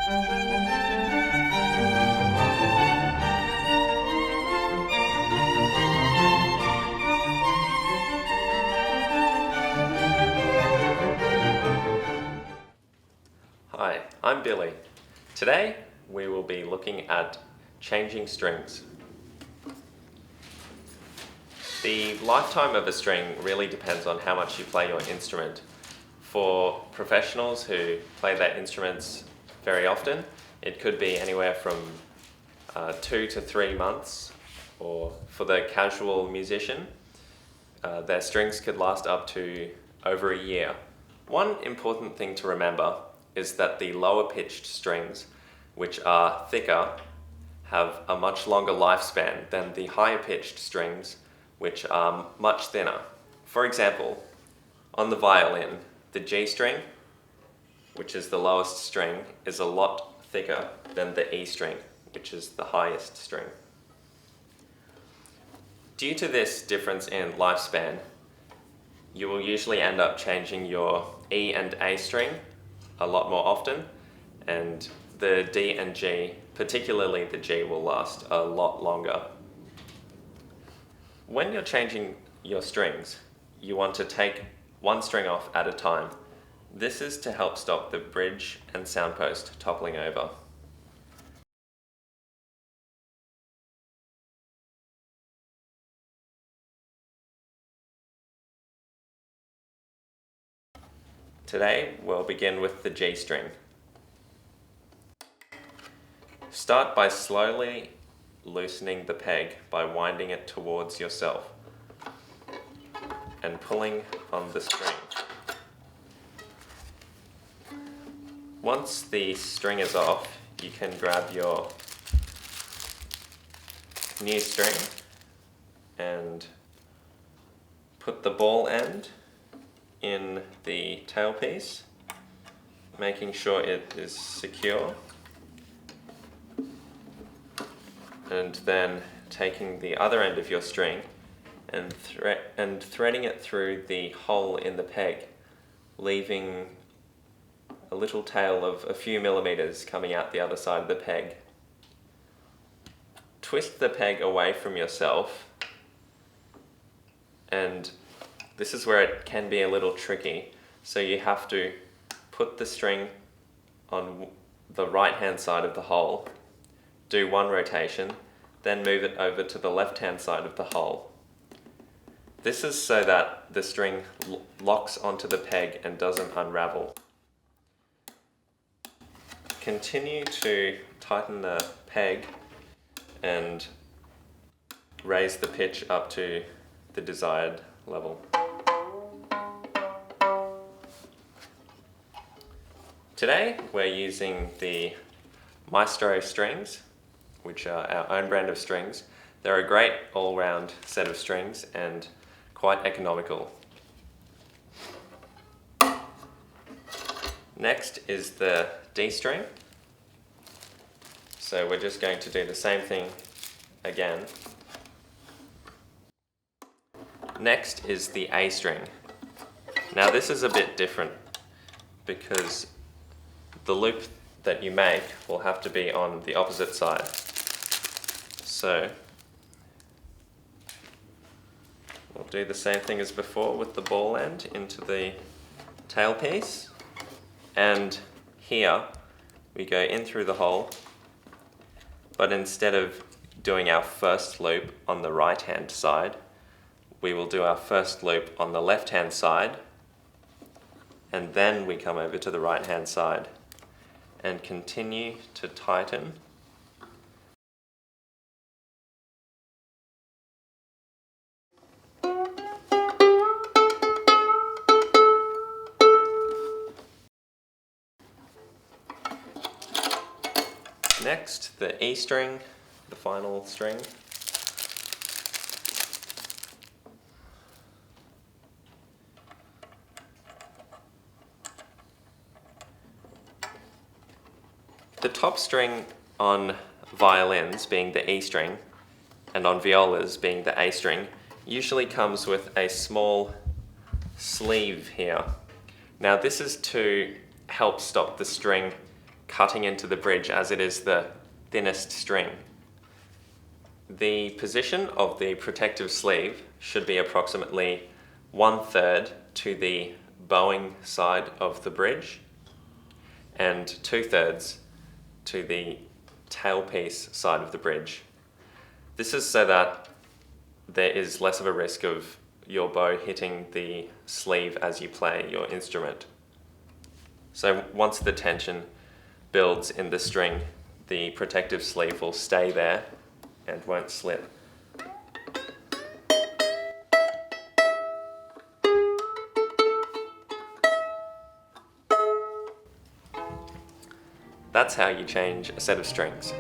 Hi, I'm Billy. Today we will be looking at changing strings. The lifetime of a string really depends on how much you play your instrument. For professionals who play their instruments very often, it could be anywhere from 2 to 3 months, or for the casual musician, their strings could last up to over a year. One important thing to remember is that the lower pitched strings, which are thicker, have a much longer lifespan than the higher pitched strings, which are much thinner. For example, on the violin, the G string, which is the lowest string, is a lot thicker than the E string, which is the highest string. Due to this difference in lifespan, you will usually end up changing your E and A string a lot more often, and the D and G, particularly the G, will last a lot longer. When you're changing your strings, you want to take one string off at a time. This is to help stop the bridge and soundpost toppling over. Today, we'll begin with the G string. Start by slowly loosening the peg by winding it towards yourself and pulling on the string. Once the string is off, you can grab your new string and put the ball end in the tailpiece, making sure it is secure, and then taking the other end of your string and threading it through the hole in the peg, leaving a little tail of a few millimeters coming out the other side of the peg. Twist the peg away from yourself, and this is where it can be a little tricky. So you have to put the string on the right hand side of the hole, do one rotation, then move it over to the left hand side of the hole. This is so that the string locks onto the peg and doesn't unravel. Continue to tighten the peg and raise the pitch up to the desired level. Today we're using the Maestro strings, which are our own brand of strings. They're a great all-round set of strings and quite economical. Next is the D string. So we're just going to do the same thing again. Next is the A string. Now this is a bit different because the loop that you make will have to be on the opposite side. So we'll do the same thing as before with the ball end into the tailpiece, and here we go in through the hole, but instead of doing our first loop on the right hand side, we will do our first loop on the left hand side, and then we come over to the right hand side and continue to tighten. Next, the E string, the final string. The top string on violins, being the E string, and on violas, being the A string, usually comes with a small sleeve here. Now this is to help stop the string cutting into the bridge as it is the thinnest string. The position of the protective sleeve should be approximately 1/3 to the bowing side of the bridge and 2/3 to the tailpiece side of the bridge. This is so that there is less of a risk of your bow hitting the sleeve as you play your instrument. So once the tension builds in the string, the protective sleeve will stay there and won't slip. That's how you change a set of strings.